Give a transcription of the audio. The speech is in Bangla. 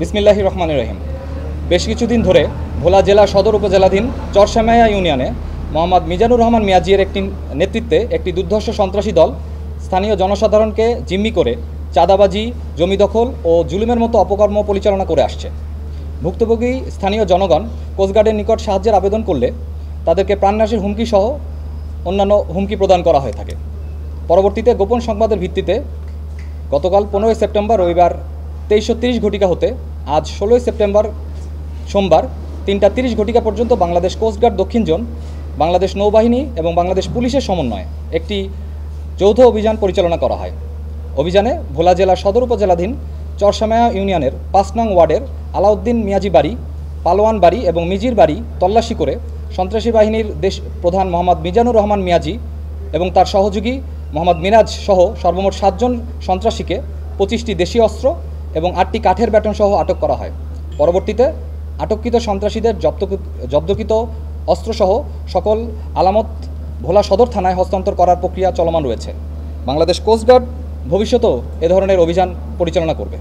বিসমিল্লাহির রহমানির রহিম। বেশ কিছুদিন ধরে ভোলা জেলা সদর উপজেলাধীন চরসামায়া ইউনিয়নে মোহাম্মদ মিজানুর রহমান মিয়াজির নেতৃত্বে একটি দুর্ধর্ষ সন্ত্রাসী দল স্থানীয় জনসাধারণকে জিম্মি করে চাঁদাবাজি, জমি দখল ও জুলুমের মতো অপকর্ম পরিচালনা করে আসছে। ভুক্তভোগী স্থানীয় জনগণ কোস্টগার্ডের নিকট সাহায্যের আবেদন করলে তাদেরকে প্রাণনাশের হুমকি সহ অন্যান্য হুমকি প্রদান করা হয়ে থাকে। পরবর্তীতে গোপন সংবাদের ভিত্তিতে গতকাল 15 সেপ্টেম্বর রবিবার 23:30 ঘটিকা হতে আজ 16 সেপ্টেম্বর সোমবার 3:30 ঘটিকা পর্যন্ত বাংলাদেশ কোস্টগার্ড দক্ষিণ জোন, বাংলাদেশ নৌবাহিনী এবং বাংলাদেশ পুলিশের সমন্বয়ে একটি যৌথ অভিযান পরিচালনা করা হয়। অভিযানে ভোলা জেলার সদর উপজেলাধীন চরসামায়া ইউনিয়নের 5 নং ওয়ার্ডের আলাউদ্দিন মিয়াজি বাড়ি, পালোয়ান বাড়ি এবং মিজির বাড়ি তল্লাশি করে সন্ত্রাসী বাহিনীর দেশ প্রধান মোহাম্মদ মিজানুর রহমান মিয়াজি এবং তার সহযোগী মোহাম্মদ মিরাজ সহ সর্বমোট 7 জন সন্ত্রাসীকে 25টি দেশীয় অস্ত্র এবং 8টি কাঠের ব্যাটন সহ আটক করা হয়। পরবর্তীতে আটককৃত সন্ত্রাসীদের জব্দকৃত অস্ত্রসহ সকল আলামত ভোলা সদর থানায় হস্তান্তর করার প্রক্রিয়া চলমান রয়েছে। বাংলাদেশ কোস্টগার্ড ভবিষ্যতেও এ ধরনের অভিযান পরিচালনা করবে।